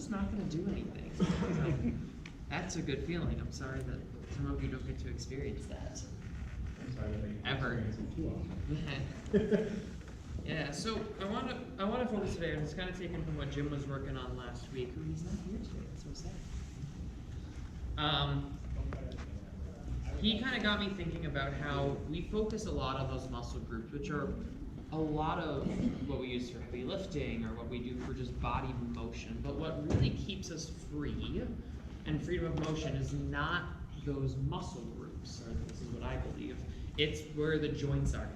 just not going to do anything. So, that's a good feeling. I'm sorry that some of you don't get to experience that. I'm sorry that I Ever. too often. Yeah, so I want to focus today, and it's kind of taken from what Jim was working on last week. He's not here today. That's so sad. He kind of got me thinking about how we focus a lot on those muscle groups, which are a lot of what we use for heavy lifting or what we do for just body motion. But what really keeps us free and freedom of motion is not those muscle groups, or this is what I believe. It's where the joints are,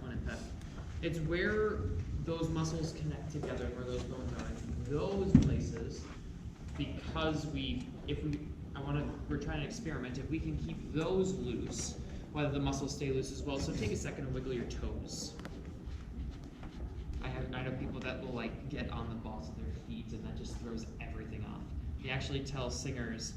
it's where those muscles connect together and where those bones are. In those places, because we're trying to experiment, if we can keep those loose, whether the muscles stay loose as well. So take a second and wiggle your toes. I know people that will like get on the balls of their feet and that just throws everything off. They actually tell singers,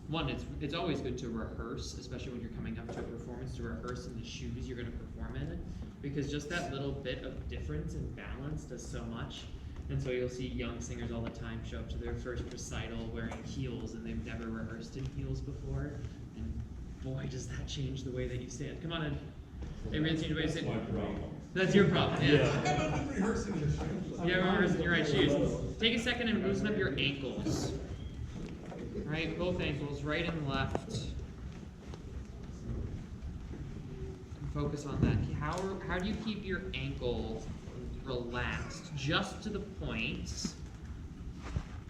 one, it's always good to rehearse, especially when you're coming up to a performance, to rehearse in the shoes you're going to perform in, because just that little bit of difference and balance does so much. And so you'll see young singers all the time show up to their first recital wearing heels, and they've never rehearsed in heels before. And boy, does that change the way that you stand. Come on in. They really change the way you stand. That's your problem, yeah. I'm rehearsing your shoes. Yeah, rehearsing your right shoes. Take a second and loosen up your ankles. Right, both ankles, right and left. Focus on that. How do you keep your ankle relaxed, just to the point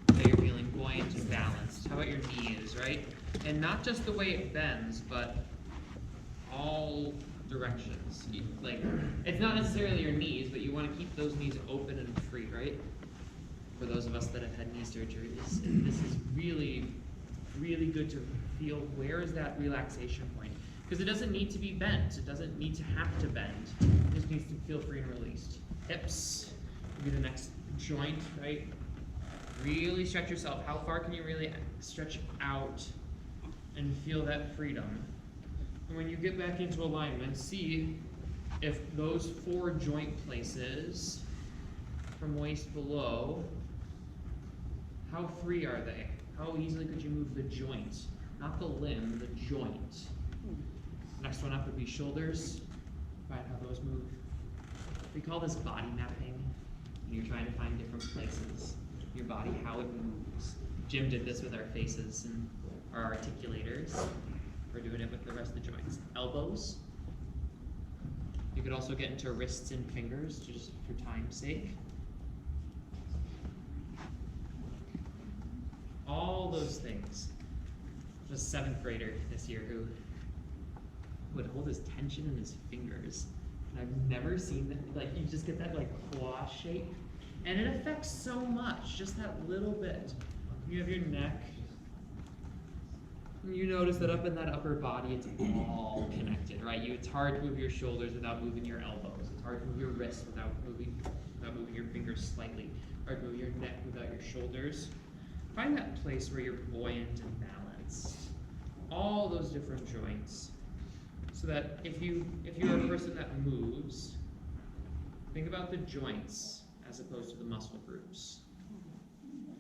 that you're feeling buoyant and balanced? How about your knees, right? And not just the way it bends, but all directions. Like, it's not necessarily your knees, but you want to keep those knees open and free, right? For those of us that have had knee surgery, this is really, really good to feel where is that relaxation point. Because it doesn't need to be bent. It doesn't need to have to bend. It just needs to feel free and released. Hips, maybe the next joint, right? Really stretch yourself. How far can you really stretch out and feel that freedom? And when you get back into alignment, see if those 4 joint places from waist below, how free are they? How easily could you move the joint? Not the limb, the joint. Next one up would be shoulders. Find how those move. We call this body mapping. And you're trying to find different places in your body, how it moves. Jim did this with our faces and our articulators. We're doing it with the rest of the joints. Elbows. You could also get into wrists and fingers, just for time's sake. All those things. There's a 7th grader this year who would hold his tension in his fingers. And I've never seen that, like, you just get that like claw shape. And it affects so much, just that little bit. You have your neck. And you notice that up in that upper body, it's all connected, right? It's hard to move your shoulders without moving your elbows. It's hard to move your wrists without moving your fingers slightly. Hard to move your neck without your shoulders. Find that place where you're buoyant and balanced. All those different joints. So that if you're a person that moves, think about the joints as opposed to the muscle groups.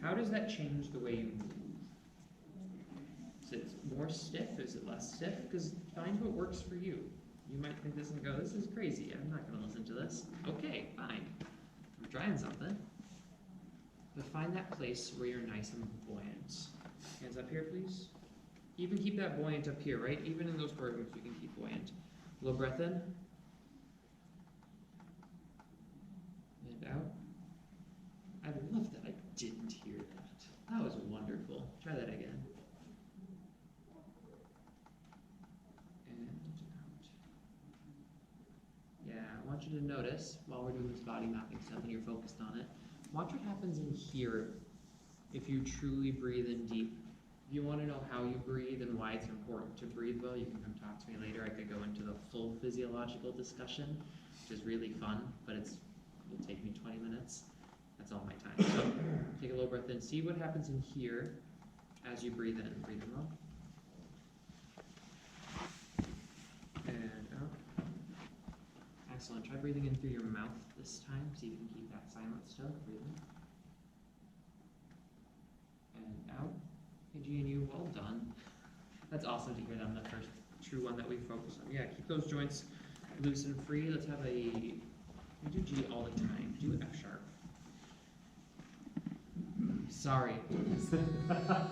How does that change the way you move? Is it more stiff? Is it less stiff? Because find what works for you. You might think this and go, this is crazy. I'm not going to listen to this. Okay, fine. I'm trying something. But find that place where you're nice and buoyant. Hands up here, please. Even keep that buoyant up here, right? Even in those core groups, you can keep buoyant. A little breath in. And out. I love that I didn't hear that. That was wonderful. Try that again. And out. Yeah, I want you to notice, while we're doing this body mapping stuff and you're focused on it, watch what happens in here if you truly breathe in deep. If you want to know how you breathe and why it's important to breathe well, you can come talk to me later. I could go into the full physiological discussion, which is really fun, but it'll take me 20 minutes. That's all my time. So take a little breath in. See what happens in here as you breathe in. Breathe in well. And out. Excellent. Try breathing in through your mouth this time. See if you can keep that silent still. Breathe in. GNU, well done. That's awesome to hear that on the first true one that we focused on. Yeah, keep those joints loose and free. Let's have we do G all the time. Do F sharp. Sorry. A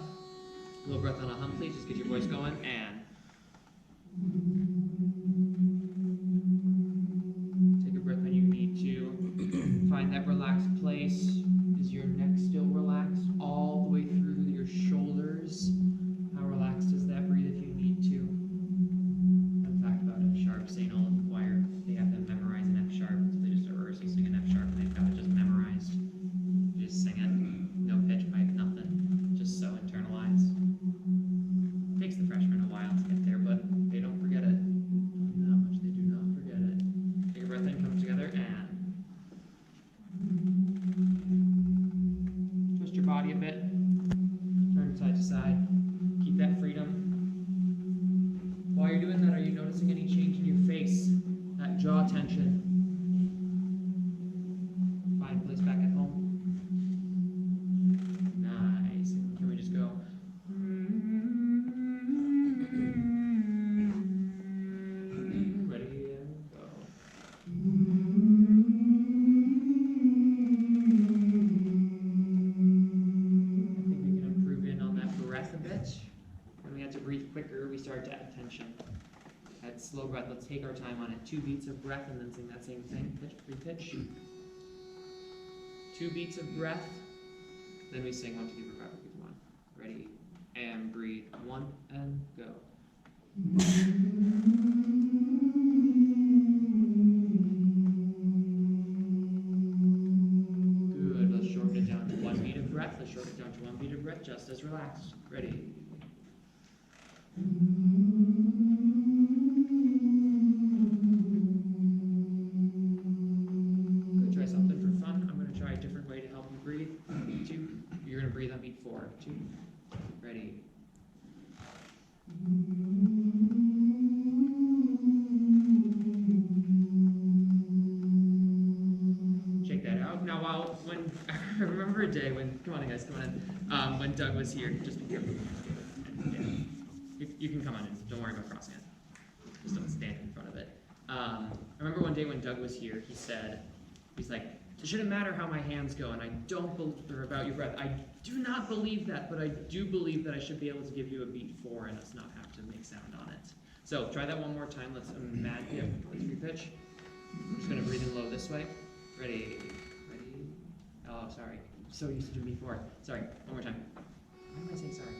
little breath on a hum, please. Just get your voice going. And take a breath when you need to. Find that relaxed place. Is your neck still relaxed all the way through your shoulders? How relaxed is that? Breathe if you need to. Fun fact about F sharp, St. Olaf Choir, they have them memorize an F sharp. So they just do rehearsal, sing an F sharp, and they've got it just memorized. You just sing it. No pitch pipe, nothing. Just so internalized. Takes the freshmen a while to get there, but they don't forget it. Not much, they do not forget it. Take a breath in, come together, and twist your body a bit. Turn side to side. Keep that freedom. While you're doing that, are you noticing any change in your face? That jaw tension. Find a place back at home. Nice. Can we just go? Ready and go. I think we can improve in on that breath a bit. When we have to breathe quicker, we start to add tension. That slow breath, let's take our time on it. 2 beats of breath and then sing that same thing. Pitch, pre-pitch. 2 beats of breath. Then we sing 1, 2, 3, 4, 5, 6, 1. Ready, and breathe. 1, and go. Good, let's shorten it down to 1 beat of breath. Let's shorten it down to 1 beat of breath, just as relaxed. Ready. Good, try something for fun. I'm going to try a different way to help you breathe. 2. You're going to breathe on beat 4. 2. Ready. Check that out. Now, when I remember a day when, come on in guys, come on in. When Doug was here, just be careful. Yeah. You can come on in. Don't worry about crossing it. Just don't stand in front of it. I remember one day when Doug was here, he's like, it shouldn't matter how my hands go, and I don't believe, or about your breath. I do not believe that, but I do believe that I should be able to give you a beat 4 and us not have to make sound on it. So try that one more time. Let's imagine. Yeah, let's repitch. I'm just gonna breathe in low this way. Ready. Ready. Oh, sorry. I'm so used to doing beat 4. Sorry. One more time. Why am I saying sorry?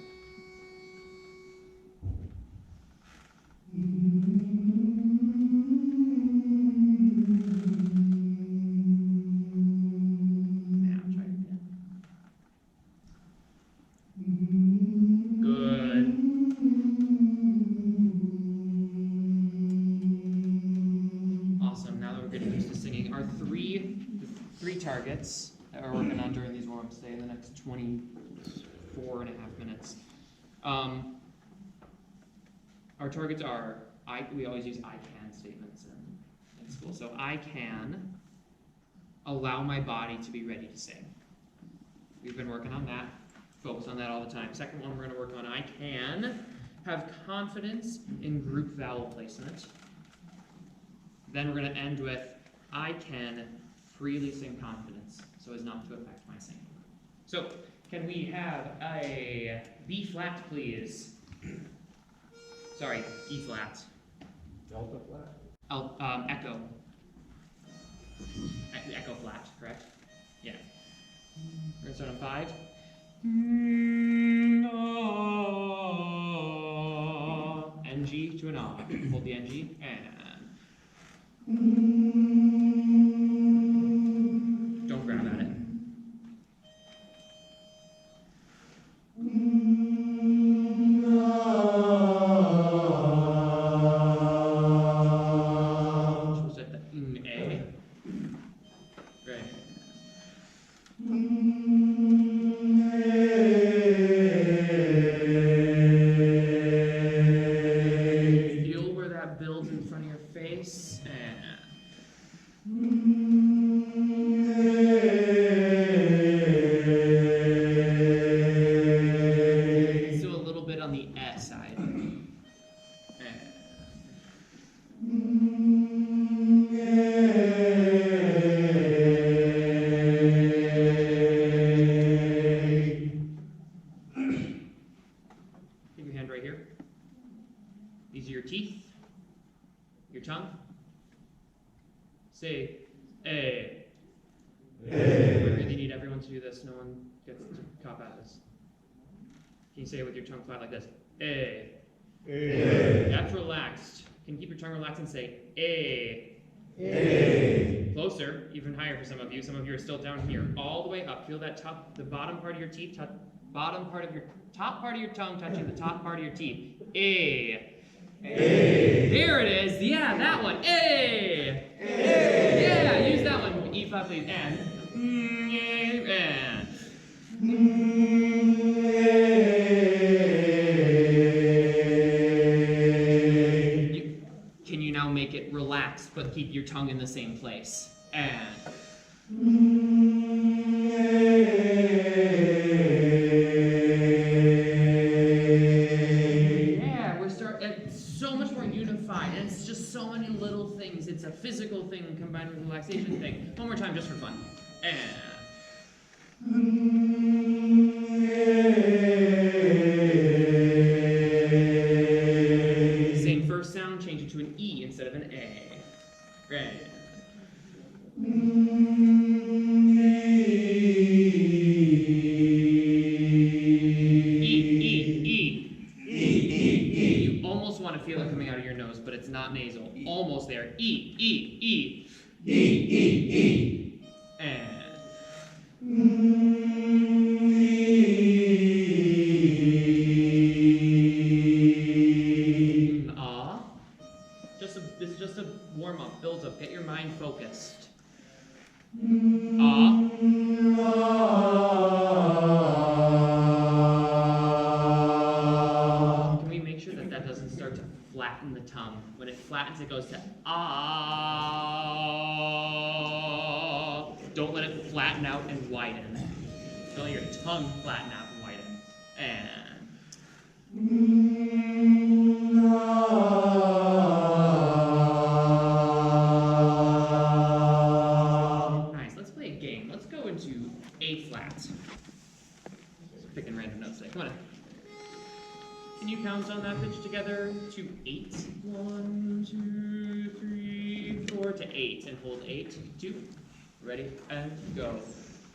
Now try it again. Good. Awesome. Now that we're getting used to singing, our three targets that we're working on during these warm-ups today in the next 24 and a half minutes. Our targets are, we always use I can statements in school. So I can allow my body to be ready to sing. We've been working on that. Focus on that all the time. Second one we're going to work on, I can have confidence in group vowel placement. Then we're going to end with, I can freely sing confidence so as not to affect my singing. So, can we have a B flat, please? Sorry, E flat. Delta flat? Echo. Echo flat, correct? Yeah. We're going to start on 5. NG to an A. Hold the NG and don't grab at it. Just at the A. Right. Feel where that builds in front of your face and teeth, your tongue. Say A. I really need everyone to do this. No one gets to cop at this. Can you say it with your tongue flat like this? A. That's relaxed. Can you keep your tongue relaxed and say A? Closer, even higher for some of you. Some of you are still down here. All the way up. Feel that the bottom part of your teeth, top part of your tongue touching the top part of your teeth. A. There it is. Yeah, that one. A. Yeah, use that one. E flat, please. And. Can you now make it relaxed, but keep your tongue in the same place? And. It's so much more unified, and it's just so many little things. It's a physical thing combined with a relaxation thing. One more time, just for fun. And. Same first sound, change it to an E instead of an A. Right. Feel it coming out of your nose, but it's not nasal. Almost there. E. And. This is just a warm up, build up. Get your mind focused. Flatten the tongue. When it flattens, it goes to ah. Don't let it flatten out and widen. Don't let your tongue flatten out and widen. And. Nice. Let's play a game. Let's go into A flat. Just picking random notes today. Come on. Can you count on that pitch together to 8? 1, 2, 3, 4 to 8, and hold 8, 2. Ready and go.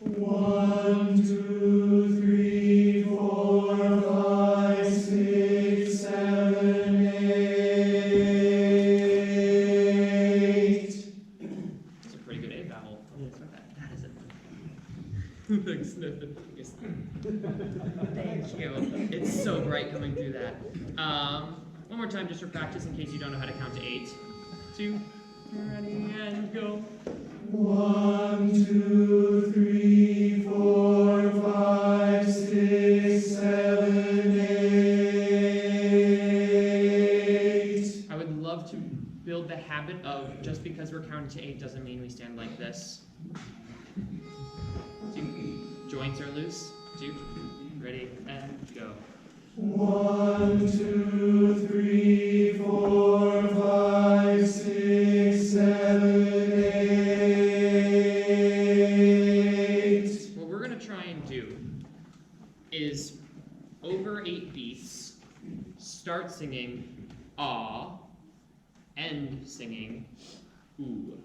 1, 2, 3, 4, 5, 6, 7, 8. That's a pretty good A vowel. That is it. Thanks, sniffing. Thank you. It's so bright coming through that. One more time just for practice in case you don't know how to count to 8. 2, ready, and go. 1, 2, 3, 4, 5, 6, 7, 8. I would love to build the habit of just because we're counting to 8 doesn't mean we stand like this. 2, joints are loose. 2, ready, and go. 1, 2, 3, 4, 5, 6, 7, 8. What we're going to try and do is, over 8 beats, start singing ah, end singing ooh,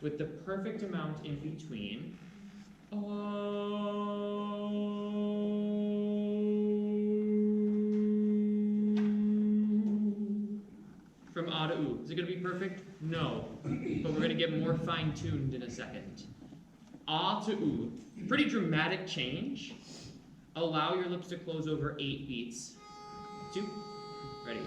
with the perfect amount in between. From ah to ooh. Is it going to be perfect? No. But we're going to get more fine-tuned in a second. Ah to ooh. Pretty dramatic change. Allow your lips to close over 8 beats. 2. Ready.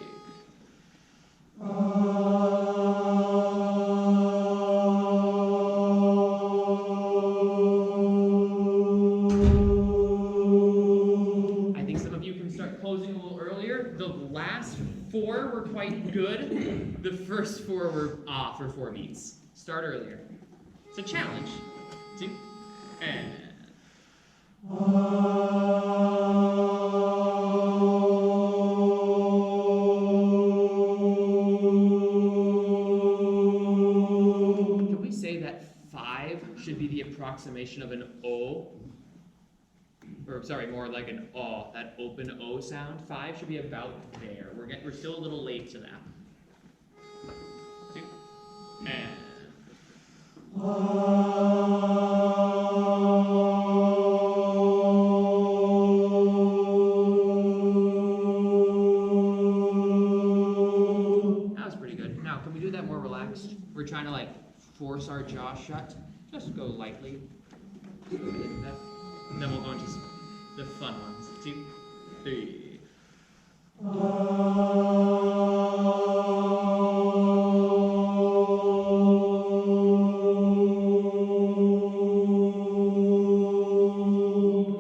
I think some of you can start closing a little earlier. The last 4 were quite good. The first 4 were ah for 4 beats. Start earlier. It's a challenge. 2, and. Can we say that 5 should be the approximation of an O? or sorry, more like an O, that open O sound. 5 should be about there. We're still a little late to that. 2, and that was pretty good. Now, can we do that more relaxed? We're trying to like force our jaw shut. Just go lightly. Just go ahead and do that. And then we'll go into the fun ones. 2, 3.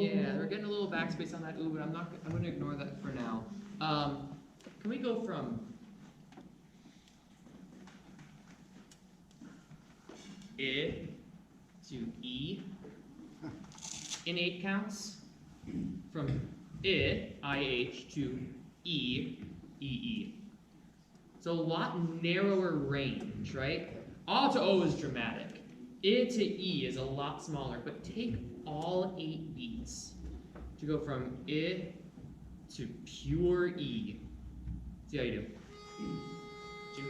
Yeah, we're getting a little backspace on that ooh, but I'm going to ignore that for now. Can we go from I to E in 8 counts? From IH to E, EE. So a lot narrower range, right? A to O is dramatic. I to E is a lot smaller, but take all 8 beats to go from I to pure E. See how you do. 2.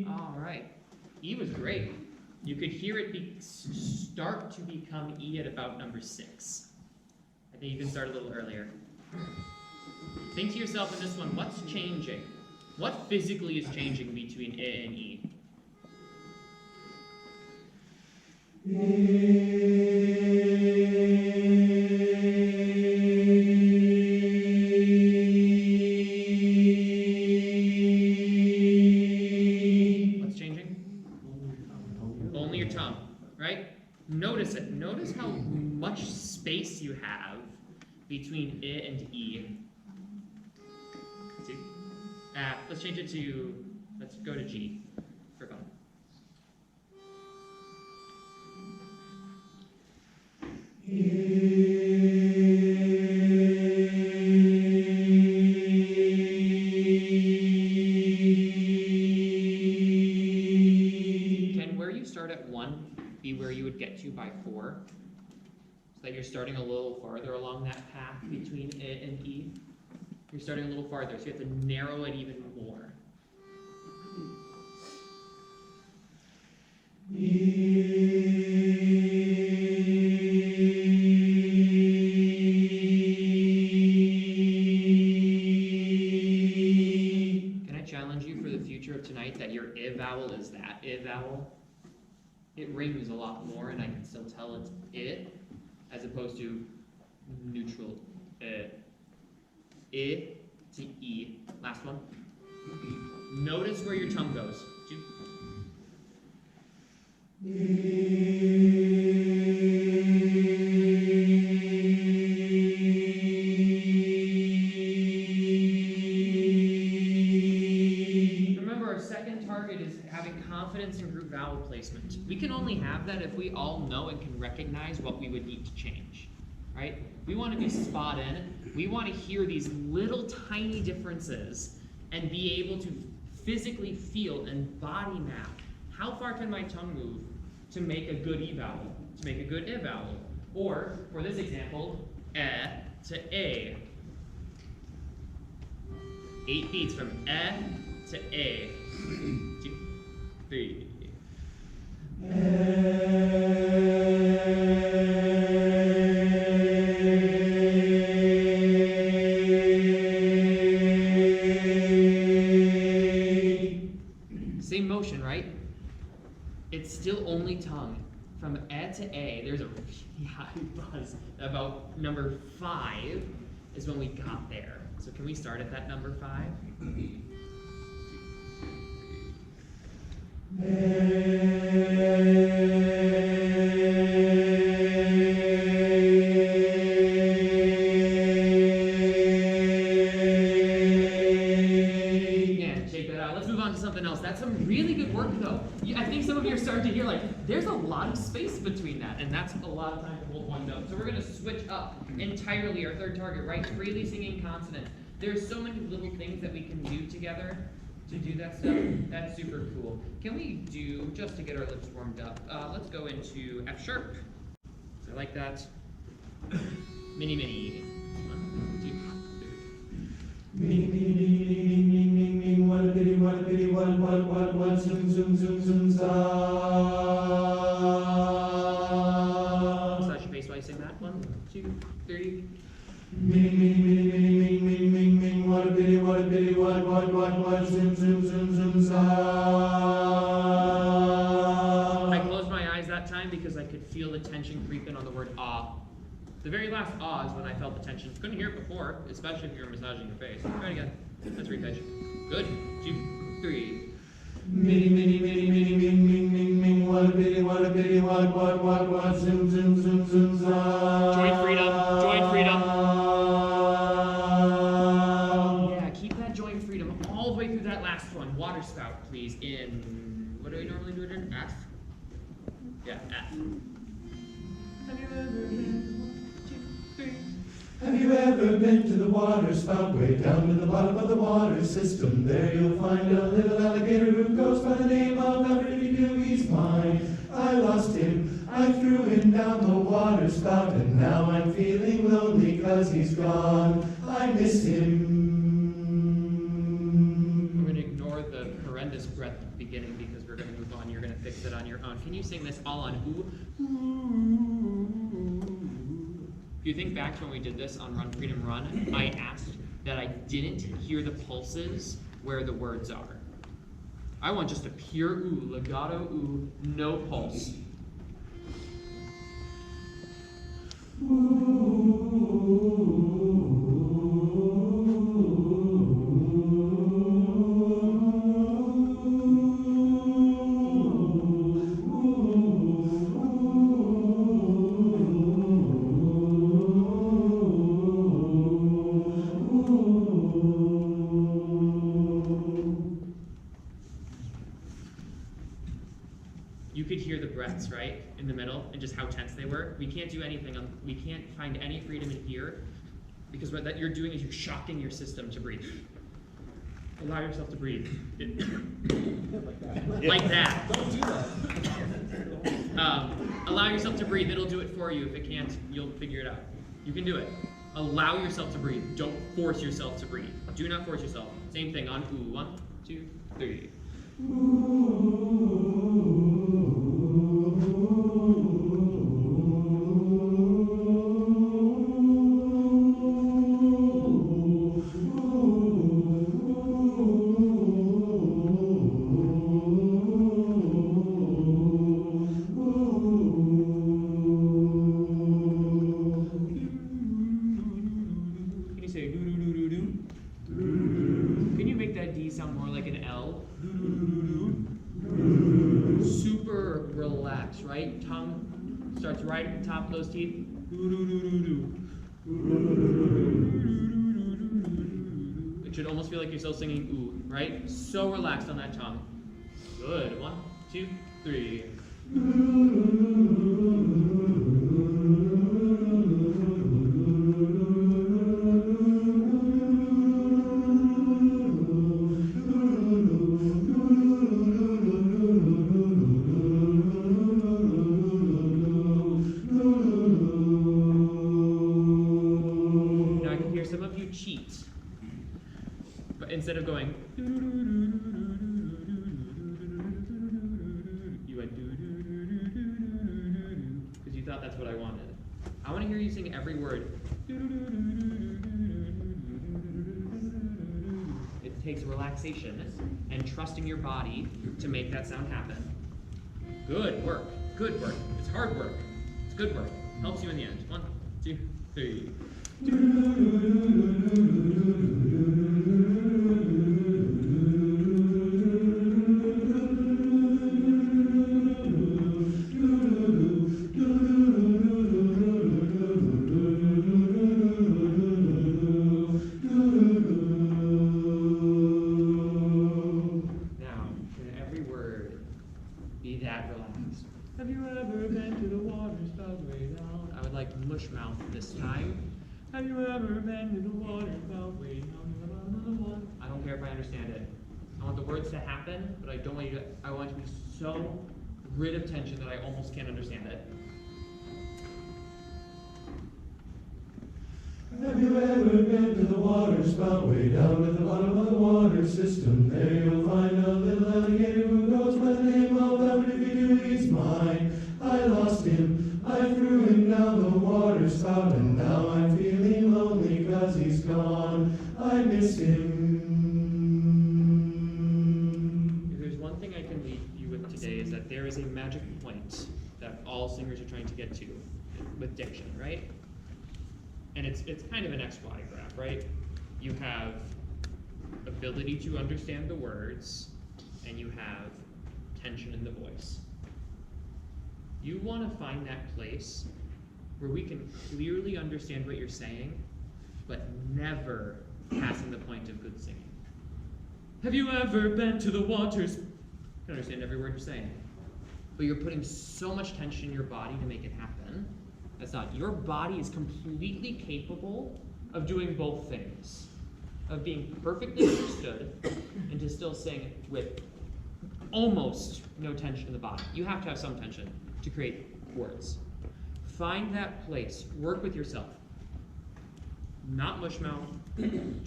All right. E was great. You could hear it start to become E at about number 6. I think you can start a little earlier. Think to yourself in this one, what's changing? What physically is changing between I and E? What's changing? Only your tongue, right? Notice it. Notice how much space you have between I and E. See? Let's change it to, let's go to G for fun. Can where you start at 1 be where you would get to by 4? So that you're starting a little farther along that path between I and E? You're starting a little farther, so you have to narrow it even more. Can I challenge you for the future of tonight that your I vowel is that I vowel? It rings a lot more, and I can still tell it's I, as opposed to neutral I to E. Last one. Notice where your tongue goes. 2. Remember, our second target is having confidence in group vowel placement. We can only have that if we all know and can recognize what we would need to change, right? We want to be spot in. We want to hear these little tiny differences and be able to physically feel and body map how far can my tongue move to make a good E vowel, to make a good I vowel. Or, for this example, to A. 8 beats from to A. 2, 3. Same motion, right? It's still only tongue. From to A, there's a really high buzz. About number 5 is when we got there. So can we start at that number 5? Yeah, shake that out. Let's move on to something else. That's some really good work, though. I think some of you are starting to hear like, there's a lot of space between that, and that's a lot of time to hold one note. So we're gonna switch up entirely our third target, right? Freely singing consonant. There's so many little things that we can do together to do that stuff. That's super cool. Can we do, just to get our lips warmed up, let's go into F sharp. I like that. Mini, mini. 1, 2, 3. Ming, ming, ming, ming, ming, ming, ming, one bitty, one bitty, one, zoom, zoom, zoom, zoom, za. Massage your face while you sing that. 1, 2, 3. Ming, ming, ming, ming, ming, ming, ming, ming, one bitty, one bitty, one, zoom, zoom, zoom, zoom, za. I closed my eyes that time because I could feel the tension creeping on the word ah. The very last ah is when I felt the tension. Couldn't hear it before, especially if you were massaging your face. Try it again. Let's repitch. Good. 2, 3. Mini, mini, mini, mini, ming, ming, ming, ming, one bitty, one, zoom, zoom, zoom, zoom, za. Joint freedom. Joint freedom. Yeah, keep that joint freedom all the way through that last one. Water spout, please. In, what do we normally do it in? F? Yeah, F. Have you ever been? 1, 2, 3. Have you ever been to the water spout, way down to the bottom of the water system? There you'll find a little alligator who goes by the name of Alfred. If you do, he's mine. I lost him, I threw him down the water spout, and now I'm feeling lonely 'cause he's gone. I miss him. We're going to ignore the horrendous breath at the beginning because we're going to move on. You're going to fix it on your own. Can you sing this all on ooh? If you think back to when we did this on Run Freedom Run, I asked that I didn't hear the pulses where the words are. I want just a pure ooh, legato ooh, no pulse. You could hear the breaths, right, in the middle, and just how tense they were. We can't do anything, we can't find any freedom in here, because what that you're doing is you're shocking your system to breathe. Allow yourself to breathe. Like that. Don't do that. Allow yourself to breathe, it'll do it for you. If it can't, you'll figure it out. You can do it. Allow yourself to breathe. Don't force yourself to breathe. Do not force yourself. Same thing on ooh. 1, 2, 3. Can you say doo doo doo doo doo? Can you make that D sound more like an L? Super relaxed, right? Tongue starts right at the top of those teeth. It should almost feel like you're still singing ooh, right? So relaxed on that tongue. Good. 1, 2, 3. Now I can hear some of you cheat. But instead of going, you went because you thought that's what I wanted. I want to hear you sing every word. It takes relaxation and trusting your body to make that sound happen. Good work. Good work. It's hard work. It's good work. Helps you in the end. 1, 2, 3. Now, can every word be that relaxed? mush mouth this time. Have you ever been to the water spout way down to the bottom of the water? I don't care if I understand it. I want the words to happen, but I don't want you to, I want you to be so rid of tension that I almost can't understand it. Have you ever been to the water spout way down to the bottom of the water system? There you'll find a little alligator who goes by the name of Vowel. He's mine. I lost him. I threw him down the water spout, and now I'm feeling lonely 'cause he's gone. I miss him. If there's one thing I can leave you with today is that there is a magic point that all singers are trying to get to with diction, right? And it's kind of an XY graph, right? You have ability to understand the words, and you have tension in the voice. You want to find that place where we can clearly understand what you're saying, but never passing the point of good singing. Have you ever been to the waters? You can understand every word you're saying, but you're putting so much tension in your body to make it happen. That's not. Your body is completely capable of doing both things, of being perfectly understood and to still sing with almost no tension in the body. You have to have some tension to create words. Find that place. Work with yourself. Not mushmouth,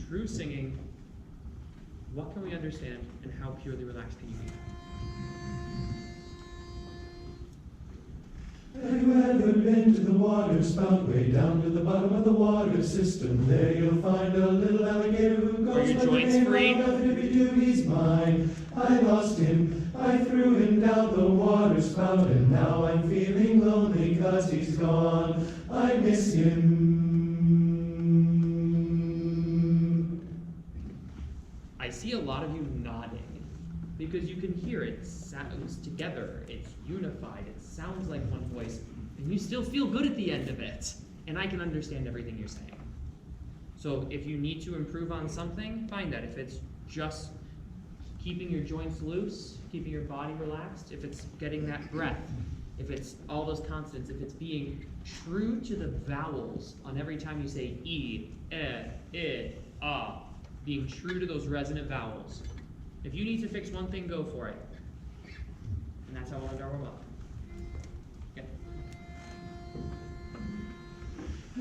true singing. What can we understand, and how purely relaxed can you be? Have you ever been to the water spout way down to the bottom of the water system? There you'll find a little alligator who Are goes your by the joints name free? of Vowel. He's mine. I lost him. I threw him down the water spout, and now I'm feeling lonely 'cause he's gone. I miss him. I see a lot of you nodding because you can hear it sounds together, it's unified, it sounds like one voice, and you still feel good at the end of it. And I can understand everything you're saying. So if you need to improve on something, find that. If it's just keeping your joints loose, keeping your body relaxed, if it's getting that breath, if it's all those consonants, if it's being true to the vowels on every time you say E, I, ah, being true to those resonant vowels. If you need to fix one thing, go for it. And that's how we'll end our warm-up. Okay.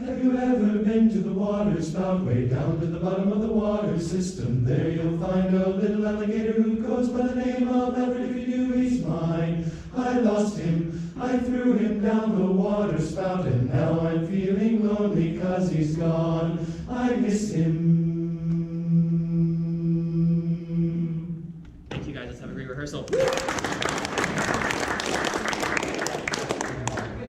Have you ever been to the water spout way down to the bottom of the water system? There you'll find a little alligator who goes by the name of Vowel. He's mine. I lost him. I threw him down the water spout, and now I'm feeling lonely 'cause he's gone. I miss him. Thank you guys. Let's have a great rehearsal.